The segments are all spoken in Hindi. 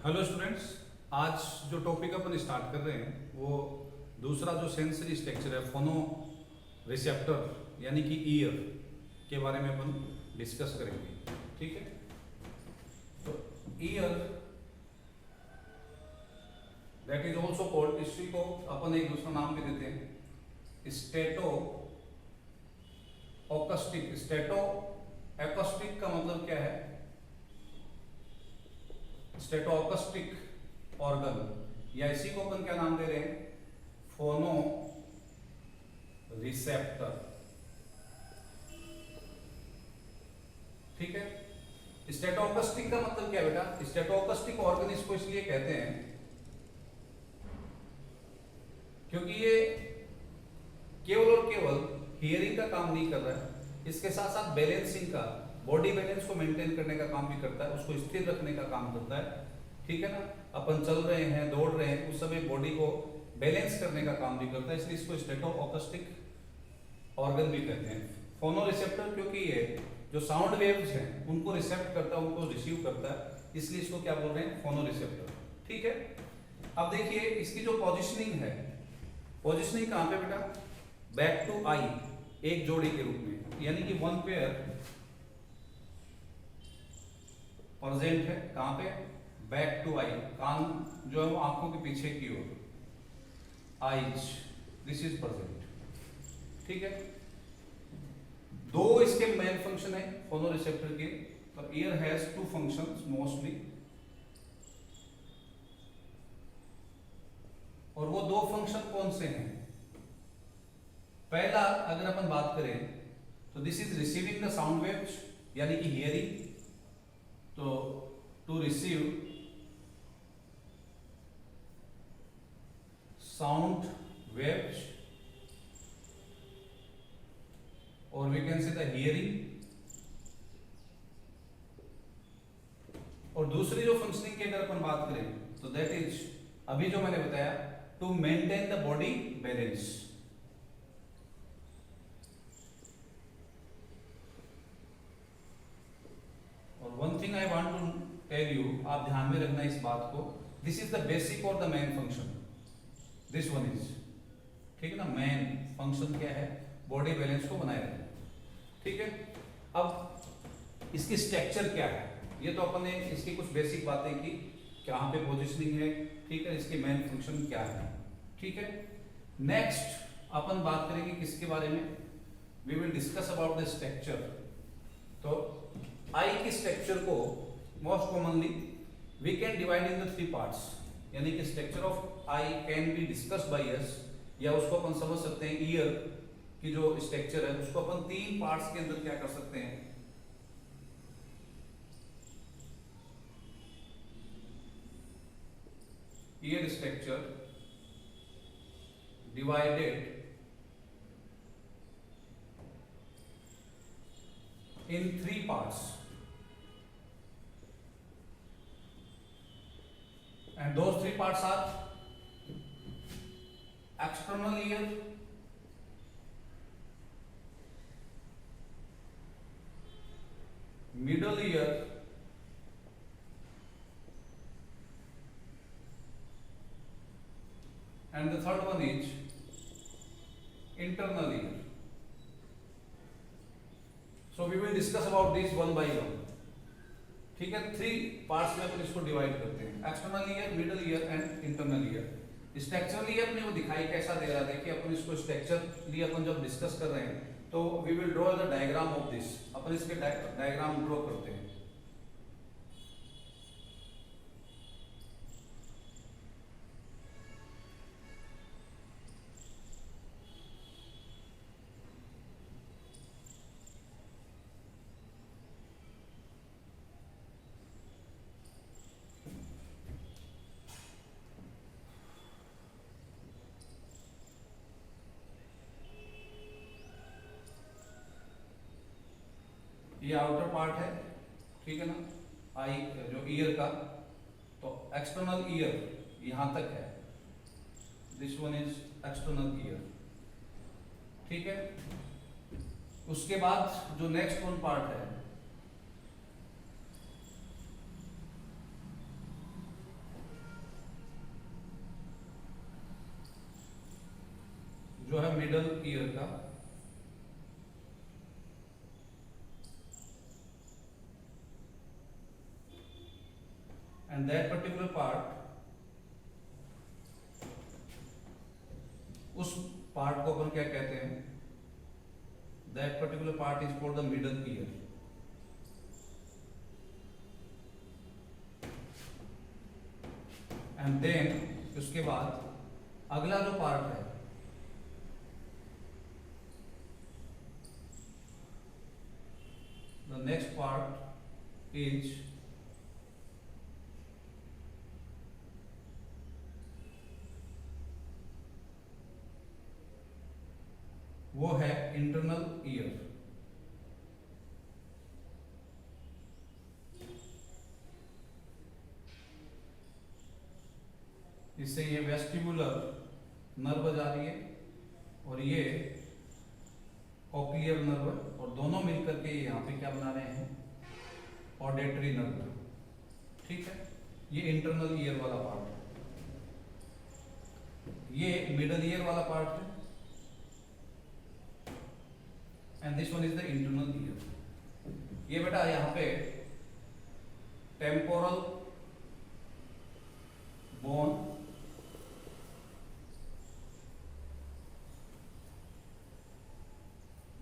Hello students. आज जो टॉपिक अपन स्टार्ट कर रहे हैं वो दूसरा जो सेंसरी स्ट्रक्चर है फोनो रिसेप्टर यानी कि ईयर के बारे में अपन डिस्कस करेंगे। ठीक है, तो year that is also called, इसी को अपन एक दूसरा नाम भी देते हैं स्टेटो ऑकस्टिक। स्टेटो एक्स्टिक का मतलब क्या है? स्टेटोअकस्टिक ऑर्गन, या इसी को अपन क्या नाम दे रहे हैं? फोनो रिसेप्टर। ठीक है, स्टेटोअकस्टिक का मतलब क्या बेटा? स्टेटोअकस्टिक ऑर्गन इसको इसलिए कहते हैं क्योंकि ये केवल और केवल हियरिंग का काम नहीं कर रहा है, इसके साथ साथ बैलेंसिंग का, बॉडी बैलेंस को मेंटेन करने का काम भी करता है, उसको स्थिर रखने का काम करता है। ठीक है ना, अपन चल रहे हैं, दौड़ रहे हैं, उस समय बॉडी को बैलेंस करने का काम भी करता है, इसलिए इसको स्टेटोअकस्टिक ऑर्गन भी कहते हैं। फोनो रिसेप्टर क्योंकि ये जो साउंड वेव्स हैं उनको रिसेप्ट करता है, उनको रिसीव करता है, इसलिए इसको क्या बोल रहे हैं? फोनो रिसेप्टर। ठीक है, अब देखिए इसकी जो पोजिशनिंग है, पोजिशनिंग कहां पे बेटा? बैक टू आई, एक जोड़ी के रूप में, यानी कि वन पेयर प्रेजेंट है। कहां पे? बैक टू आई, कान जो है वो आंखों के पीछे की ओर, आईज, दिस इज प्रेजेंट। ठीक है, दो इसके मेन फंक्शन है फोनो रिसेप्टर के। तो ear has two functions mostly, और वो दो फंक्शन कौन से हैं? पहला अगर अपन बात करें तो this is receiving the sound waves, यानी कि हियरिंग। तो टू रिसीव साउंड वेव्स, और we can say the hearing. और दूसरी जो फंक्शनिंग की अगर अपन बात करें तो दैट इज अभी जो मैंने बताया, to maintain the body balance. और one thing I want to tell you, आप ध्यान में रखना इस बात को, दिस इज द बेसिक और the main function, this one is. ठीक है ना, मेन फंक्शन क्या है? बॉडी बैलेंस को बनाए रखना। ठीक है, अब इसकी स्ट्रक्चर क्या है? ये तो अपन ने इसकी कुछ बेसिक बातें की, कहां पे पोजिशनिंग है, ठीक है, इसके मेन फंक्शन क्या है। ठीक है, नेक्स्ट अपन बात करेंगे किसके बारे में? We will discuss about the structure. तो आई की स्ट्रक्चर को most commonly we can divide in the three parts, यानी कि structure of eye can be discussed by us, या उसको अपन समझ सकते हैं ईयर की जो स्ट्रक्चर है उसको अपन तीन पार्ट्स के अंदर क्या कर सकते हैं? Year structure divided in three parts, and those three parts are external ear, middle ear, and the third one is internal ear. So we will discuss about this one by one. ठीक है, थ्री पार्ट्स में अपन इसको डिवाइड करते हैं, external ear, middle ear and internal ear. Structural year में वो दिखाई कैसा दे रहा है? देखिए अपन इसको स्ट्रक्चर लिए अपन जब डिस्कस कर रहे हैं तो we will draw the diagram of this. अपन इसके डायग्राम ड्रॉ करते हैं। ये आउटर पार्ट है, ठीक है ना, आई जो ईयर का। तो एक्सटर्नल ईयर यहां तक है, this one is external ear. ठीक है, उसके बाद जो नेक्स्ट वन पार्ट है मिडल ईयर का एंड दैट पर्टिकुलर पार्ट, उस पार्ट को अपन क्या कहते हैं, that particular part is called the middle ear. And then उसके बाद अगला जो पार्ट है द नेक्स्ट पार्ट इज वो है इंटरनल ईयर। इससे ये वेस्टिबुलर नर्व जा रही है और ये कॉक्लियर नर्व, और दोनों मिलकर के यहाँ पे क्या बना रहे हैं, ऑडिटरी नर्व। ठीक है, ये इंटरनल ईयर वाला पार्ट है, ये मिडल ईयर वाला पार्ट है, and this one is the internal ear. ये बेटा यहाँ पे टेम्पोरल बोन,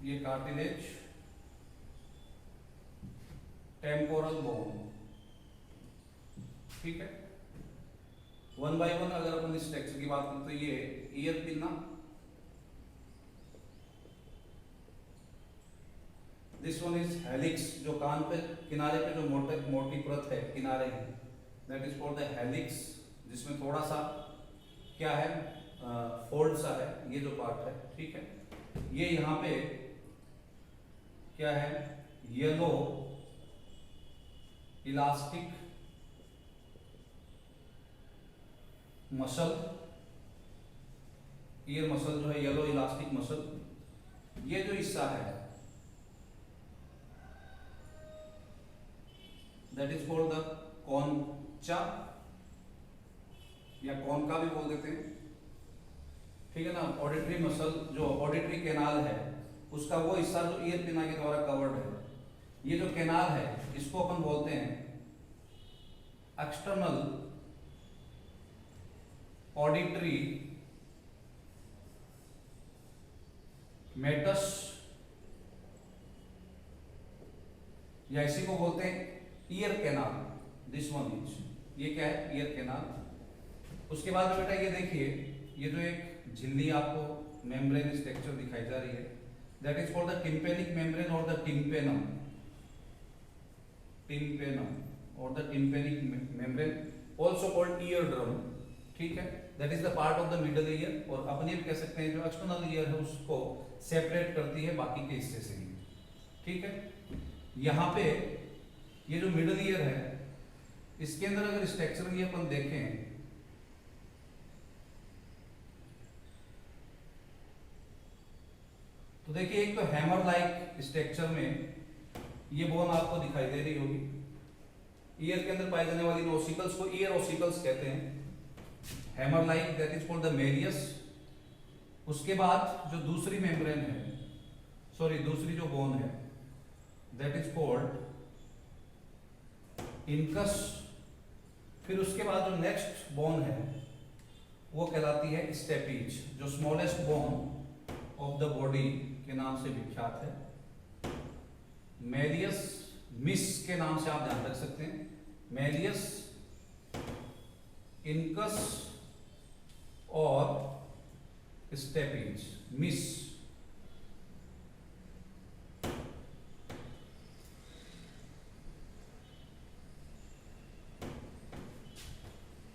ये कार्टिलेज, टेम्पोरल बोन। ठीक है, वन बाय वन अगर अपन इस स्ट्रक्चर की बात करें तो ये ear pinna, this one is helix, जो कान पे किनारे पे जो मोटी परत है किनारे है, that is called the helix, जिसमें थोड़ा सा क्या है, फोल्ड सा है, ये जो पार्ट है। ठीक है, ये यहाँ पे क्या है, yellow elastic muscle, ear muscle जो है येलो इलास्टिक मसल, ये जो हिस्सा है दैट इज कॉल्ड द कॉन्चा, या कॉन्का भी बोल देते हैं। ठीक है ना, ऑडिटरी मसल जो ऑडिटरी कैनाल है उसका वो हिस्सा जो ईयर पिना के द्वारा कवर्ड है, ये जो कैनाल है इसको अपन बोलते हैं एक्सटर्नल ऑडिटरी मेटस, या इसी को बोलते हैं ear canal. This one is, ये क्या है, ईयर कैनाल। उसके बाद बेटा ये देखिए, ये जो एक झिल्ली आपको मेम्ब्रेन स्ट्रक्चर दिखाई जा रही है, that is called the tympanic membrane और द टिम्पेनम, टिम्पेनम और the tympanic membrane, also called ear drum. ठीक है, that is the part of the middle year, और अपन ये कह सकते हैं जो एक्सटर्नल ईयर है उसको सेपरेट करती है बाकी के हिस्से से। ठीक है, यहाँ पे ये जो मिडल ईयर है इसके अंदर अगर स्ट्रक्चरली अपन देखें तो देखिए, एक तो हैमर लाइक स्ट्रक्चर में ये बोन आपको दिखाई दे रही होगी। ईयर के अंदर पाई जाने वाली ओसिकल्स को ईयर ओसिकल्स कहते हैं। Hammer like, that is called the malleus. उसके बाद जो दूसरी मेम्ब्रेन है, सॉरी दूसरी जो बोन है, दैट इज कॉल्ड इनकस। फिर उसके बाद जो नेक्स्ट बोन है वो कहलाती है स्टेपीज, जो smallest bone of the body के नाम से विख्यात है। मेलियस मिस के नाम से आप ध्यान रख सकते हैं, मेलियस, इनकस और स्टेपीज, मिस।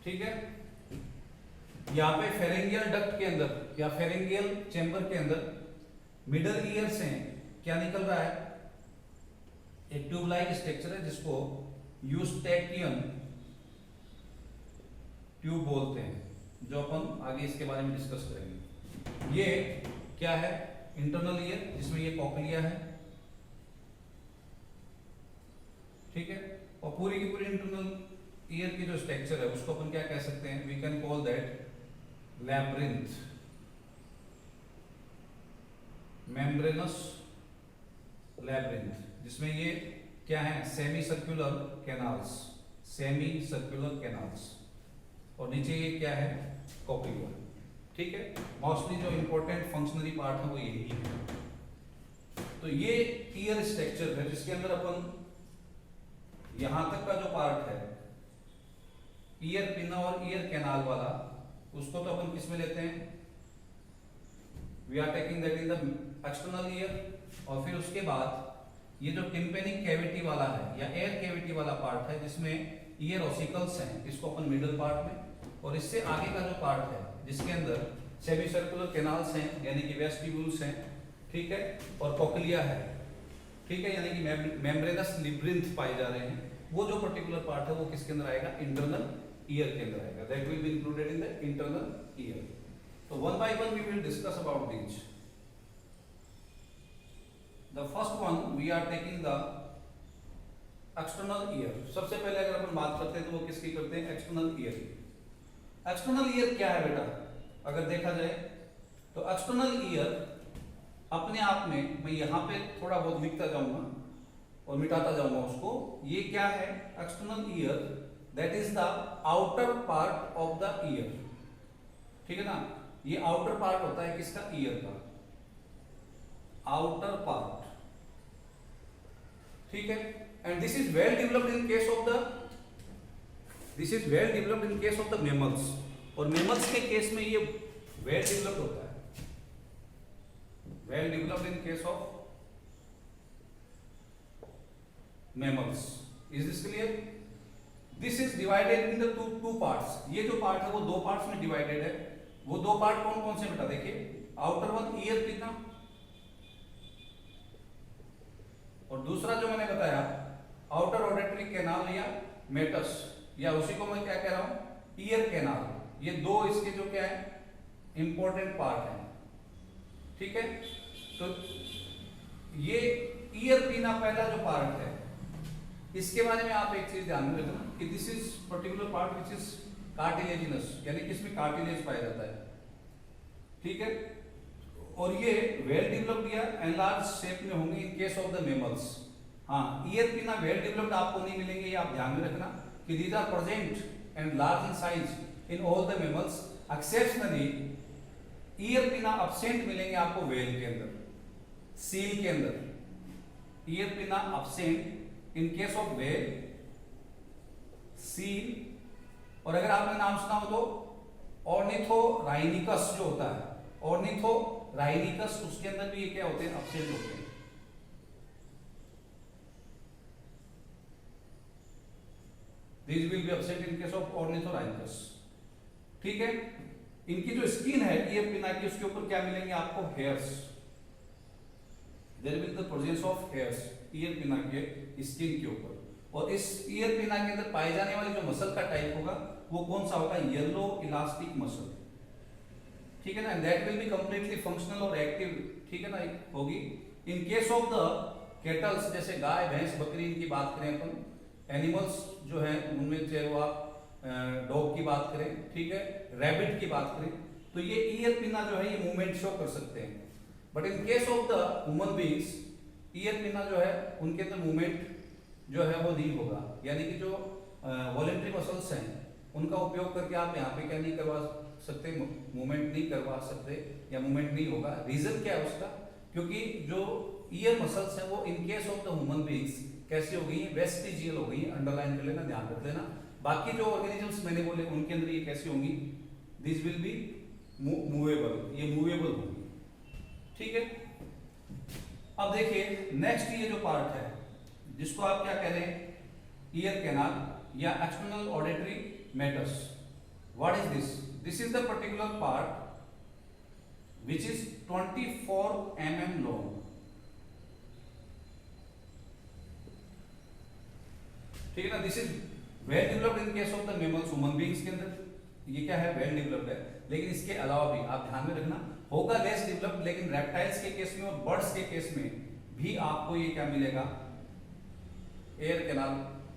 ठीक है, यहां पे फेरेंगियल डक्ट के अंदर या फेरेंगियल चेंबर के अंदर मिडल ईयर से क्या निकल रहा है, एक ट्यूब लाइक स्ट्रक्चर है जिसको यूस्टेकियन ट्यूब बोलते हैं, जो अपन आगे इसके बारे में डिस्कस करेंगे। ये क्या है, इंटरनल ईयर, जिसमें ये कॉक्लिया है। ठीक है, और पूरी की पूरी इंटरनल ईयर की जो स्ट्रक्चर है उसको अपन क्या कह सकते हैं, we can call that labyrinth. Membranous labyrinth, जिसमें ये क्या है, semi circular canals, semi circular canals, और नीचे ये क्या है, कॉक्लिया। ठीक है, मोस्टली जो इंपॉर्टेंट फंक्शनरी पार्ट है वो यही है। तो ये ईयर स्ट्रक्चर है जिसके अंदर अपन यहां तक का जो पार्ट है ईयर पिना और ईयर कैनाल वाला, उसको तो अपन किस में लेते हैं, we are taking that in the external ear. और फिर उसके बाद ये जो टिम्पेनिक कैविटी वाला है या एयर कैविटी वाला पार्ट है जिसमें ईयर ऑसिकल्स हैं, इसको अपन मिडल पार्ट में, और इससे आगे का जो पार्ट है जिसके अंदर सेमी सर्कुलर कैनाल्स हैं यानी कि वेस्टिब्यूल्स हैं, ठीक है, और कॉक्लिया है, ठीक है, यानी कि मेम्ब्रेनस लैब्रिंथ पाए जा रहे हैं, वो जो पर्टिकुलर पार्ट है वो किसके अंदर आएगा, इंटरनल ईयर के अंदर आएगा, that will be included in the internal ear. तो one by one we will discuss about these. The first one we are taking the external ear. सबसे पहले अगर अपन बात करते हैं तो वो किसकी करते हैं, एक्सटर्नल ईयर। एक्सटर्नल ईयर क्या है बेटा, अगर देखा जाए तो एक्सटर्नल ईयर अपने आप में, मैं यहां पे थोड़ा बहुत लिखता जाऊंगा और मिटाता जाऊंगा उसको, ये क्या है, external ear that is the outer part of the year, ठीक है ना, ये आउटर पार्ट होता है किसका, ईयर का, आउटर पार्ट, ठीक है, and this is well developed in case of the, this is well developed in case of the mammals, और मैमल्स के केस में ये वेल डेवलप्ड होता है, well developed in case of mammals. Is this clear? This is divided into two parts. ये जो पार्ट है वो दो पार्ट्स में डिवाइडेड है। वो दो पार्ट कौन कौन से बेटा, देखिए, आउटर वन ईयर पिना, और दूसरा जो मैंने बताया आउटर ऑडिटरी कैनाल या मेटस, या उसी को मैं क्या कह रहा हूं, ईयर कैनाल। ये दो इसके जो क्या है, इंपॉर्टेंट पार्ट है, ठीक है। तो ये ईयर पिना पहला जो पार्ट है, इसके बारे में आप एक चीज ध्यान में रखना कि this is particular part which is cartilaginous, यानी कि इसमें कार्टिलेज पाया जाता है, ठीक है, और ये वेल डेवलप्ड या एनलार्ज शेप में होंगे in case of the mammals. हाँ, ईयर पिना वेल डेवलप्ड आपको नहीं मिलेंगे, ये आप ध्यान में रखना कि these are present and large in size in all the mammals, exceptionally ear pinna absent मिलेंगे आपको वेल के अंदर, सील के अंदर। Year pinna absent in case of well, seal, और अगर आपने नाम सुना हो तो ऑर्निथोराइनिकस जो होता है, ऑर्निथोराइनिकस, उसके अंदर भी ये क्या होते हैं, अब्सेंट होते हैं। These will be absent in case of ornithorhynchus, ठीक है। इनकी जो स्किन है ईयर पिना की, उसके ऊपर क्या मिलेंगे आपको, hairs, there will the presence of hairs ear pinna के स्किन के ऊपर। और इस ईयर पिना के अंदर पाए जाने वाली जो मसल का टाइप होगा वो कौन सा होगा, येलो इलास्टिक मसल, ठीक है ना, that will be completely functional और एक्टिव, ठीक है ना, होगी। इन केस ऑफ द कैटल्स, जैसे गाय भैंस बकरी, इनकी बात करें अपन, एनिमल्स जो है उनमें चाहे वो आप डॉग की बात करें, ठीक है, रैबिट की बात करें, तो ये ईयर पिना जो है ये मूवमेंट शो कर सकते हैं। But in case of the human beings, year पिना जो है उनके अंदर मूवमेंट जो है वो नहीं होगा, यानी कि जो वॉलेंट्री मसल्स हैं उनका उपयोग करके आप यहाँ पे क्या नहीं करवा सकते, मूवमेंट नहीं करवा सकते या मूवमेंट नहीं होगा। रीजन क्या है उसका, क्योंकि जो ईयर मसल्स हैं वो इन case of the human beings कैसी हो गई है, वेस्टिजियल हो गई है, अंडरलाइन कर लेना, ध्यान रख लेना। बाकी जो ऑर्गेनिजम्स मैंने बोले उनके अंदर ये कैसी होंगी, दिस विल बी मूवेबल, ये मूवेबल होंगी, ठीक है। अब देखिए नेक्स्ट ये जो पार्ट है जिसको आप क्या कह रहे हैं, ईयर कैनाल या external auditory meatus. What is this, this is the particular part which is 24 mm long, ठीक है ना। This is well developed in case of the mammals, human beings के अंदर ये क्या है, वेल डेवलप्ड है। लेकिन इसके अलावा भी आप ध्यान में रखना होगा लेस डेवलप्ड, लेकिन रेप्टाइल्स के केस में और बर्ड्स के केस में भी आपको ये क्या मिलेगा, एयर कैनाल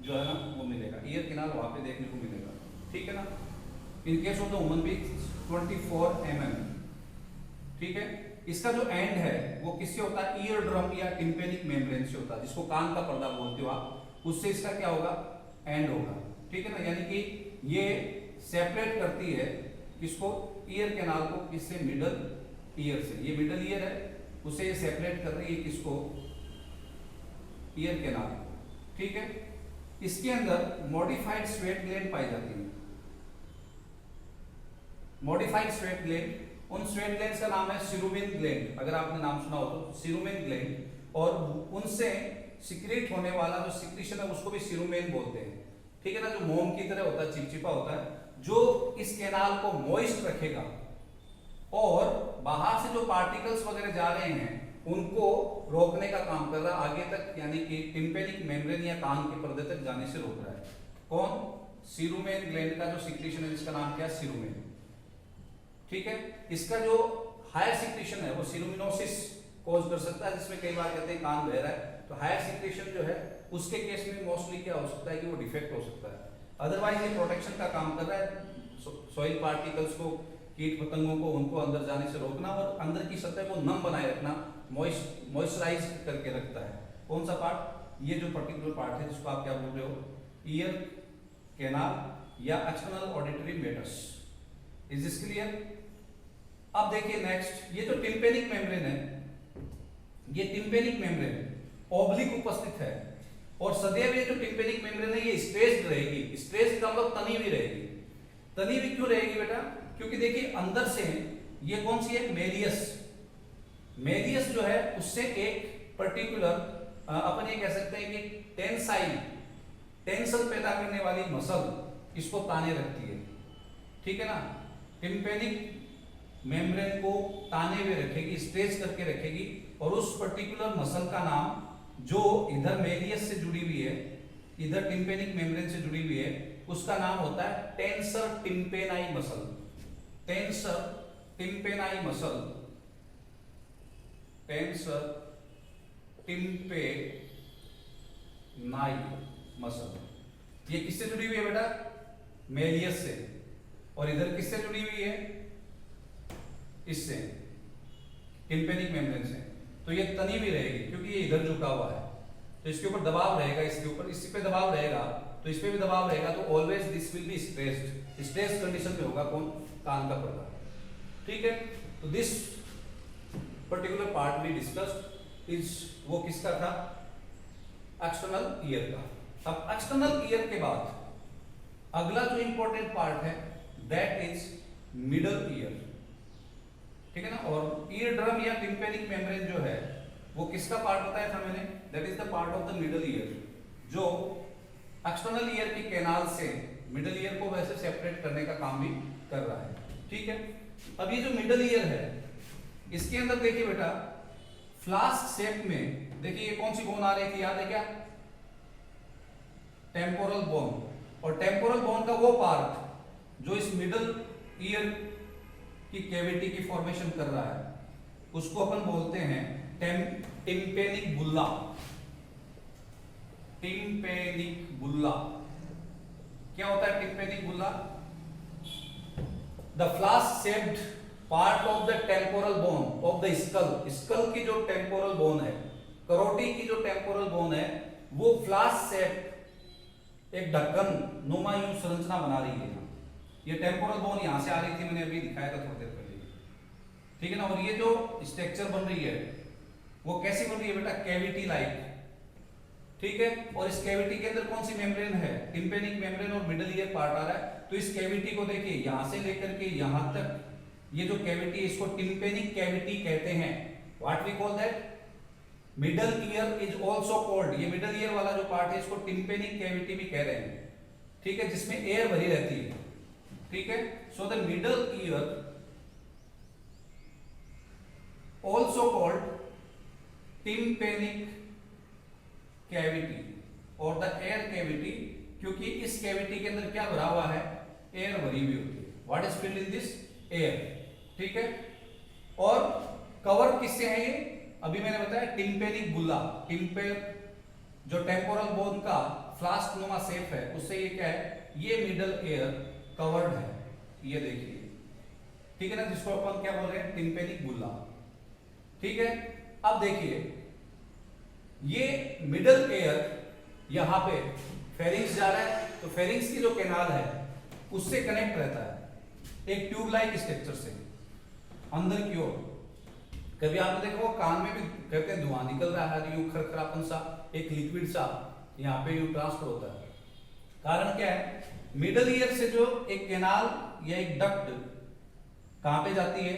जो है ना वो मिलेगा, ईयर कैनाल वहां पे देखने को मिलेगा, ठीक है ना। इन case of the human beings 24 mm, ठीक है। इसका जो एंड है वो किससे होता है, ईयर ड्रम या टिम्पेनिक मेम्ब्रेन से होता है, जिसको कान का पर्दा बोलते हो आप, उससे इसका क्या होगा, एंड होगा। ठीक है ना, यानी कि ये सेपरेट करती है किसको, ईयर कैनाल को, किससे, मिडल ईयर से। ये मिडल ईयर है, उसे ये सेपरेट कर रही है किसको, ईयर कैनाल। ठीक है, इसके अंदर मॉडिफाइड स्वेट ग्लैंड पाई जाती है। मॉडिफाइड स्वेट ग्लैंड, उन स्वेट ग्लैंड्स का नाम है सिरुमिन ग्लैंड, अगर आपने नाम सुना हो तो, सिरुमिन ग्लैंड। और उनसे सिक्रेट होने वाला जो सिक्रीशन है उसको भी सिरुमेन बोलते हैं। ठीक है ना, जो मोम की तरह होता है, चिपचिपा होता है, जो इस कैनाल को मॉइस्ट रखेगा और बाहर से जो पार्टिकल्स वगैरह जा रहे हैं उनको रोकने का काम कर रहा है आगे तक, यानी कि टिम्पेनिक मेम्ब्रेन या कान के पर्दे तक जाने से रोक रहा है। कौन, सिरुमेन ग्लैंड का जो सिक्रीशन है जिसका नाम क्या है, सिरुमेन। ठीक है, इसका जो हायर सिक्रीशन है वो सिरुमिनोसिस कॉज कर सकता है, जिसमें कई बार कहते हैं कान बह रहा है, तो हायर सिक्रीशन जो है उसके केस में मोस्टली क्या हो सकता है कि वो डिफेक्ट हो सकता है। अदरवाइज ये प्रोटेक्शन का काम कर रहा है, सॉइल पार्टिकल्स को, कीट पतंगों को, उनको अंदर जाने से रोकना और अंदर की सतह को नम बनाए रखना, मॉइस्चराइज करके रखता है। कौन सा पार्ट, ये जो पर्टिकुलर पार्ट है जिसको आप क्या बोल रहे हो, ईयर कैनाल या external auditory matters. Is this clear? अब देखिए नेक्स्ट, ये जो टिम्पेनिक मेम्ब्रेन है, ये टिम्पेनिक मेम्ब्रेन ओब्लिक उपस्थित है और सदैव ये जो टिम्पेनिक मेम्ब्रेन है ये स्ट्रेस्ड रहेगी। स्ट्रेस्ड का मतलब तनी हुई रहेगी। तनी हुई क्यों रहेगी बेटा, क्योंकि देखिए अंदर से ये कौन सी है, मेलियस। मेलियस जो है उससे एक पर्टिकुलर अपन ये कह सकते हैं कि टेंसाइल, टेंशन पैदा करने वाली मसल इसको ताने रखती है। ठीक है ना, टिम्पेनिक मेम्ब्रेन को ताने हुए रखेगी, स्ट्रेच करके रखेगी, और उस पर्टिकुलर मसल का नाम जो इधर मेलियस से जुड़ी हुई है, इधर टिम्पेनिक मेम्ब्रेन से जुड़ी हुई है, उसका नाम होता है tensor tympani muscle. Tensor tympani muscle, tensor tympani muscle. ये किससे जुड़ी हुई है बेटा, मेलियस से। और इधर किससे जुड़ी हुई है, इससे, टिम्पेनिक मेम्ब्रेन से। तो ये तनी भी रहेगी क्योंकि ये इधर झुका हुआ है, तो इसके ऊपर दबाव रहेगा, इसके ऊपर, इसी पे दबाव रहेगा, तो इस पे भी दबाव रहेगा, तो always this will be stressed. Stress condition में होगा कौन, कान का पर्दा। ठीक है, तो this particular part we discussed is, वो किसका था, एक्सटर्नल ईयर का। अब एक्सटर्नल ईयर के बाद अगला जो इंपॉर्टेंट पार्ट है दैट इज मिडल ईयर। ठीक है ना, और ईयर ड्रम या टिम्पेनिक मेम्ब्रेन जो है वो किसका पार्ट बताया था मैंने, that is the part of the middle year, जो एक्सटर्नल ईयर की कैनाल से मिडल ईयर को वैसे सेपरेट करने का काम भी कर रहा है। ठीक है, अब ये जो मिडल ईयर है इसके अंदर देखिए बेटा, फ्लास्क शेप में देखिए ये कौन सी बोन आ रही थी, याद है क्या, टेम्पोरल बोन। और टेम्पोरल बोन का वो पार्ट जो इस मिडल ईयर की कैविटी की फॉर्मेशन कर रहा है उसको अपन बोलते हैं टिम्पेनिक बुल्ला। टिम्पेनिक बुल्ला क्या होता है, tympanic bulla, the flask shaped part of the temporal bone of the skull. Skull की जो टेम्पोरल बोन है, करोटी की जो टेम्पोरल बोन है, वो फ्लास्क शेप एक ढक्कन नुमा यूं संरचना बना रही है। ये टेम्पोरल बोन यहां से आ रही थी, मैंने अभी दिखाया था थोड़ी देर पहले। ठीक है ना, और ये जो स्ट्रक्चर बन रही है वो कैसी बन रही है बेटा, कैविटी लाइक। ठीक है, और इस कैविटी के अंदर कौन सी मेम्ब्रेन है, टिम्पेनिक मेम्ब्रेन और मिडल ईयर पार्ट आ रहा है। तो इस कैविटी को देखिए यहां से लेकर के यहां तक, ये जो कैविटी इसको टिम्पेनिक कैविटी कहते हैं। What we call that, middle ear is also called, ये मिडल ईयर वाला जो पार्ट है इसको टिम्पेनिक कैविटी भी कह रहे हैं। ठीक है, जिसमें एयर भरी रहती है। ठीक है, so the middle year also called tympanic cavity और द एयर कैविटी, क्योंकि इस कैविटी के अंदर क्या भरा हुआ है, एयर भरी हुई होती है। What is filled in this, air. ठीक है, और कवर किससे है ये, अभी मैंने बताया टिम्पेनिक बुल्ला, जो टेम्पोरल बोन का फ्लास्क नुमा शेप है उससे ये क्या है, ये मिडल एयर कवर्ड है, ये देखिए। ठीक है ना, जिसको अपन क्या बोल रहे हैं, टिम्पेनिक बुल्ला। ठीक है। अब देखिए ये मिडल एयर यहां पे फेरिंग्स जा रहा है, तो फेरिंग्स की जो कैनाल है उससे कनेक्ट रहता है एक ट्यूब लाइक स्ट्रक्चर से अंदर की ओर। कभी आपने देखा होगा कान में भी कहते हैं धुआं निकल रहा है, यूं खरखरापन सा, एक लिक्विड सा यहाँ पे यूं ट्रांसफर होता है। कारण क्या है, मिडल ईयर से जो एक कैनाल या एक डक्ट कहां पे जाती है,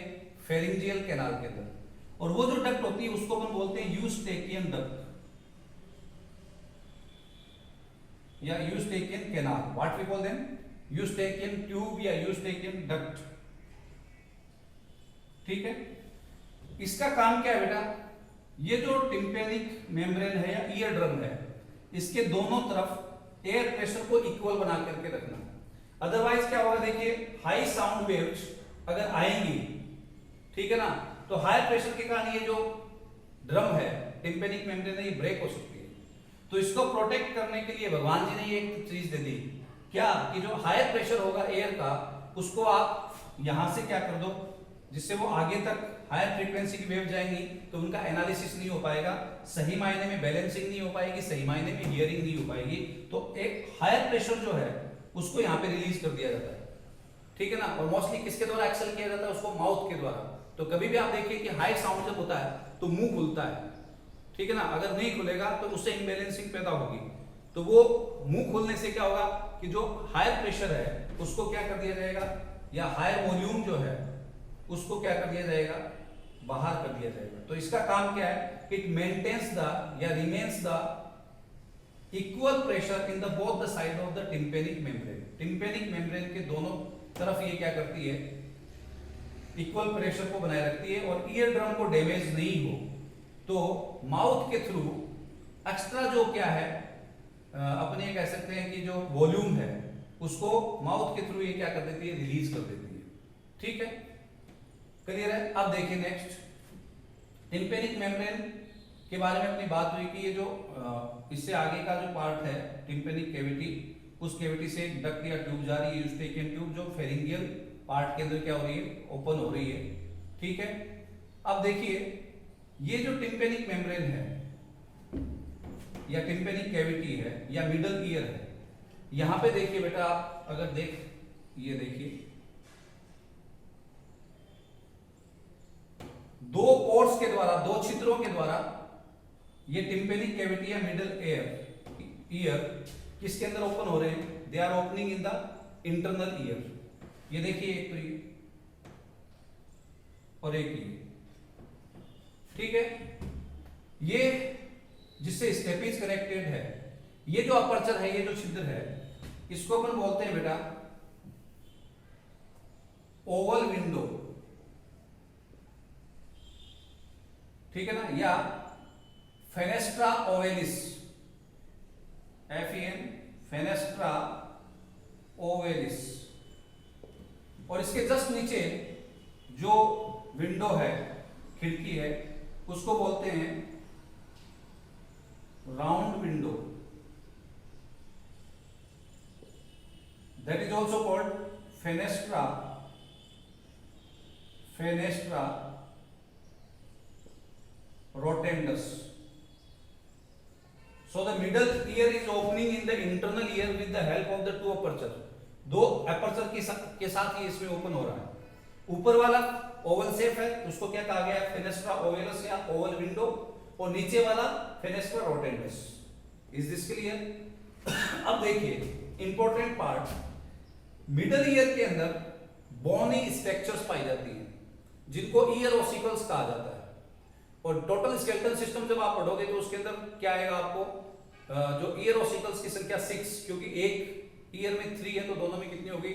फेरिंजियल कैनाल के अंदर, और वो जो डक्ट होती है उसको अपन बोलते हैं यूस्टेकियन डक्ट या eustachian canal. What we call them, eustachian tube या यूस्टेकियन डक्ट। ठीक है। इसका काम क्या है बेटा, ये जो टिम्पेनिक मेम्ब्रेन है या ईयर ड्रम है, इसके दोनों तरफ एयर प्रेशर को इक्वल बना करके रखना। अदरवाइज क्या होगा, देखिए हाई साउंड वेव्स अगर आएंगी, ठीक है ना, तो हाई प्रेशर के कारण ये जो ड्रम है टिम्पेनिक मेम्ब्रेन है, ये ब्रेक हो सकती है। तो इसको प्रोटेक्ट करने के लिए भगवान जी ने ये एक चीज दे दी, क्या कि जो हाई प्रेशर होगा एयर का, उसको आप यहां से क्या कर दो, जिससे वो आगे तक हायर फ्रीक्वेंसी की वेव जाएंगी, तो उनका एनालिसिस नहीं हो पाएगा, सही मायने में बैलेंसिंग नहीं हो पाएगी, सही मायने में हियरिंग नहीं हो पाएगी। तो एक हायर प्रेशर जो है उसको यहाँ पे रिलीज कर दिया जाता है, ठीक है ना। और मोस्टली किसके द्वारा एक्सेल किया जाता है, उसको माउथ के द्वारा। तो कभी भी आप देखिए कि हाई साउंड जब होता है तो मुंह खुलता है, ठीक है ना, अगर नहीं खुलेगा तो उससे इम्बैलेंसिंग पैदा होगी। तो वो मुंह खुलने से क्या होगा कि जो हायर प्रेशर है उसको क्या कर दिया जाएगा, या हायर वॉल्यूम जो है उसको क्या कर दिया जाएगा, बाहर कर दिया जाएगा। तो इसका काम क्या है, इट मेंटेन्स द या remains the equal pressure in the both the side of the tympanic membrane. Tympanic membrane के दोनों तरफ ये क्या करती है, इक्वल प्रेशर को बनाए रखती है, और ईयर ड्रम को डैमेज नहीं हो। तो माउथ के थ्रू एक्स्ट्रा जो क्या है, अपने ये कह सकते हैं कि जो वॉल्यूम है उसको माउथ के थ्रू ये क्या कर देती है, रिलीज कर देती है। ठीक है, क्लियर है। अब देखिए नेक्स्ट, टिम्पेनिक मेम्ब्रेन के बारे में अपनी बात हुई कि ये जो इससे आगे का जो पार्ट है टिम्पेनिक कैविटी, उस कैविटी से एक डक्ट या ट्यूब जा रही है, यूस्टेकियन ट्यूब, जो फेरिंगियल पार्ट के अंदर क्या हो रही है, ओपन हो रही है। ठीक है। अब देखिए ये जो टिम्पेनिक मेम्ब्रेन है या टिम्पेनिक कैविटी है या मिडल ईयर है, यहां पे देखिए बेटा, आप अगर ये देखिए दो पोर्स के द्वारा, दो छिद्रों के द्वारा ये टिम्पेनिक कैविटी या मिडल ईयर किसके अंदर ओपन हो रहे हैं, they are opening in the internal ear. ये देखिए एक तो ये और एक ये, ठीक है। ये जिससे स्टेपीज कनेक्टेड है, ये जो अपर्चर है, ये जो छिद्र है, इसको अपन बोलते हैं बेटा ओवल विंडो, ठीक है ना, या fenestra ovalis, FEN, fenestra ovalis. और इसके जस्ट नीचे जो विंडो है, खिड़की है, उसको बोलते हैं round window, that is also called fenestra rotundus. So the middle ear is opening in the internal ear with the help of the two aperture. दो अपर्चर के साथ ही इसमें ओपन हो रहा है। ऊपर वाला ओवल शेप है, उसको क्या कहा गया, फेनेस्ट्रा ओवेलस या ओवल विंडो, और नीचे वाला fenestra rotundus. Is this clear? अब देखिए इंपॉर्टेंट पार्ट, मिडल ईयर के अंदर बोनी स्ट्रक्चर्स पाई जाती हैं जिनको ईयर ओसिकल्स कहा जाता है। और टोटल स्केलेटल सिस्टम जब आप पढ़ोगे तो उसके अंदर क्या आएगा आपको, जो ईयर ओसिकल्स की संख्या 6, क्योंकि एक ईयर में 3 है तो दोनों में कितनी होगी,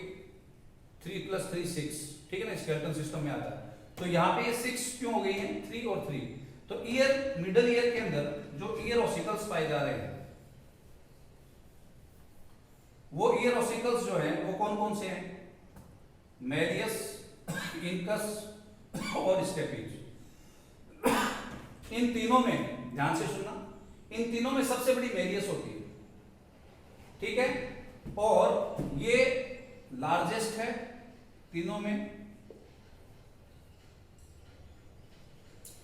3 + 3 6, ठीक है ना, स्केलेटल सिस्टम में आता है। तो यहाँ पे ये 6 क्यों हो गई है, 3 और 3। तो ईयर, मिडल ईयर के अंदर जो ईयर ओसिकल्स पाए जा रहे हैं, वो ईयर ओसिकल्स जो है वो कौन कौन से हैं, मेलियस, इनकस और स्टेपीज। इन तीनों में ध्यान से सुनना, इन तीनों में सबसे बड़ी मेलियस होती है, ठीक है, और ये लार्जेस्ट है तीनों में।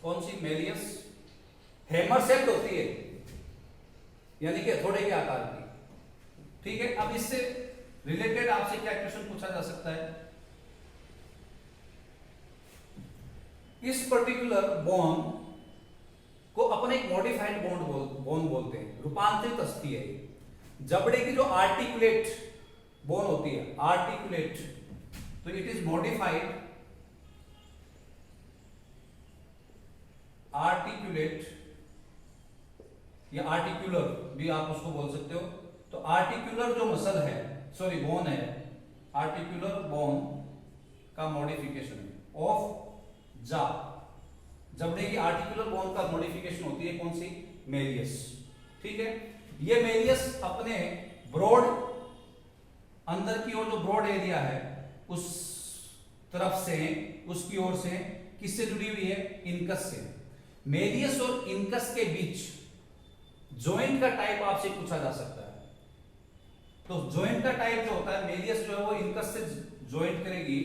कौन सी? मेलियस हैमर शेप्ड होती है, यानी कि हथौड़े के आकार की। ठीक है, अब इससे रिलेटेड आपसे क्या क्वेश्चन पूछा जा सकता है? इस पर्टिकुलर बोन को अपन एक मॉडिफाइड बोन बोलते हैं, रूपांतरित अस्थि है। जबड़े की जो आर्टिकुलेट बोन होती है, आर्टिकुलेट, तो इट इज मॉडिफाइड आर्टिकुलेट या आर्टिकुलर भी आप उसको बोल सकते हो। तो आर्टिकुलर जो मसल है, सॉरी बोन है, आर्टिकुलर बोन का मॉडिफिकेशन ऑफ जा, जबड़े की आर्टिकुलर बोन का मॉडिफिकेशन होती है कौन सी? मेलियस। ठीक है, ये मेलियस अपने ब्रॉड अंदर की ओर जो ब्रॉड एरिया है उस तरफ से, उसकी ओर से किससे जुड़ी हुई है? इनकस से। मेलियस और इनकस के बीच जॉइंट का टाइप आपसे पूछा जा सकता है। तो जॉइंट का टाइप जो होता है, मेलियस जो है वो इनकस से जॉइंट करेगी,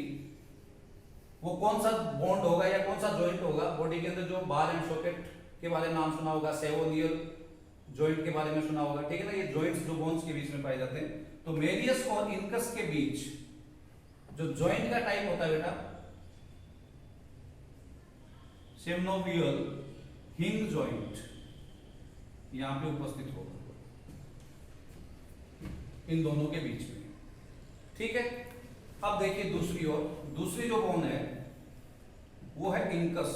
वो कौन सा बॉन्ड होगा या कौन सा जॉइंट होगा? बॉडी के अंदर जो बाल एंड सॉकेट के बारे में नाम सुना होगा, सेवोनियल जॉइंट के बारे में सुना होगा। ठीक है ना, ये जॉइंट्स जो बोन्स के बीच में पाए जाते हैं। तो मेलियस और इनकस के बीच जो जॉइंट का टाइप होता है बेटा, सिम्नोवियल हिंग जॉइंट, यहां पे उपस्थित होगा इन दोनों के बीच में। ठीक है, अब देखिए दूसरी ओर, दूसरी जो बोन है वो है इनकस।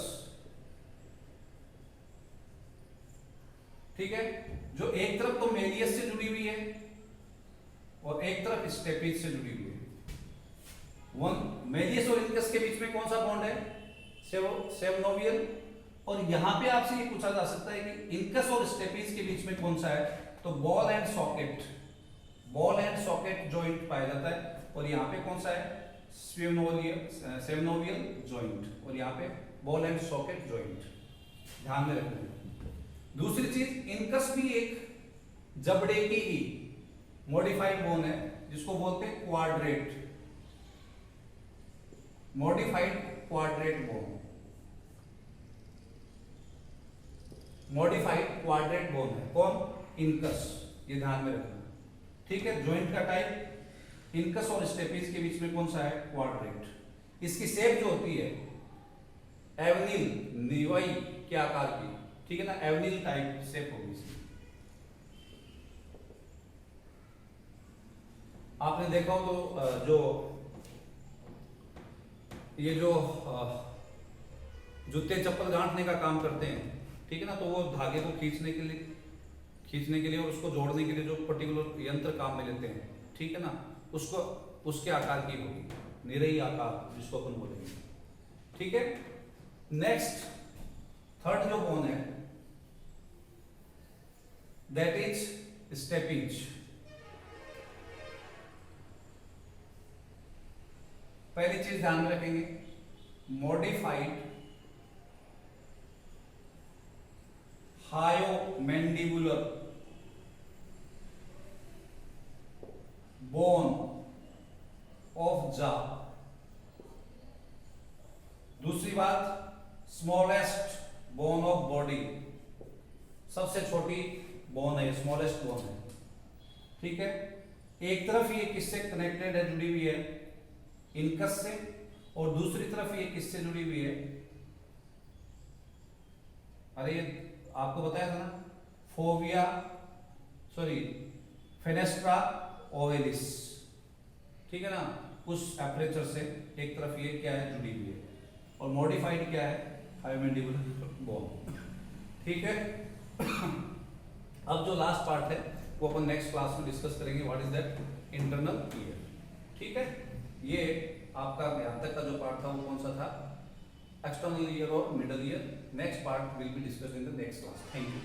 ठीक है, जो एक तरफ तो मेलियस से जुड़ी हुई है और एक तरफ स्टेपिज से जुड़ी हुई है। मेलियस और इनकस के बीच में कौन सा बॉन्ड है? सेवनोवियल। और यहां पे आपसे ये पूछा जा सकता है कि इनकस और स्टेपिज के बीच में कौन सा है? तो ball and socket, ball and socket joint पाया जाता है। और यहाँ पे कौन सा है? सेवनोवियल जॉइंट, और यहाँ पे बॉल एंड सॉकेट जॉइंट, ध्यान में रखना है। दूसरी चीज, इनकस भी एक जबड़े की ही मॉडिफाइड बोन है जिसको बोलते हैं quadrate, modified quadrate bone, modified quadrate bone है कौन? इनकस, ये ध्यान में रखना। ठीक है, जॉइंट का टाइप इनकस और स्टेपिज के बीच में कौन सा है? क्वाड्रेट। इसकी शेप जो होती है एवनिल, निवाई के आकार की। ठीक है ना, एवनिल टाइप शेप होगी इसकी। आपने देखा हो तो जो ये जो जूते चप्पल गांठने का काम करते हैं, ठीक है ना, तो वो धागे को खींचने के लिए और उसको जोड़ने के लिए जो पर्टिकुलर यंत्र काम में लेते हैं, ठीक है ना, उसको उसके आकार की होगी, निरई आकार जिसको अपन बोलेंगे। ठीक है, नेक्स्ट थर्ड जो बोन है दैट इज स्टेपिज। पहली चीज ध्यान में रखेंगे, मॉडिफाइड हायोमैंडिबुलर बोन ऑफ जा। दूसरी बात, स्मॉलेस्ट बोन ऑफ बॉडी, सबसे छोटी बोन है, स्मॉलेस्ट बोन है। ठीक है, एक तरफ ये किससे कनेक्टेड है, जुड़ी हुई है? इनकस से, और दूसरी तरफ ये किससे जुड़ी हुई है? अरे ये आपको बताया था ना, फोविया, सॉरी फेनेस्ट्रा ओवेलिस, ठीक है ना, उस एपरेचर से एक तरफ ये क्या है, जुड़ी हुई है, और मॉडिफाइड क्या है, हायोमैंडिबुलर बोन। ठीक है, अब जो लास्ट पार्ट है वो अपन नेक्स्ट क्लास में डिस्कस करेंगे, what is that, internal ear. ठीक है, ये आपका यहाँ तक का जो पार्ट था वो कौन सा था, एक्सटर्नल ईयर और middle ear. Next part will be discussed in the next class. Thank you.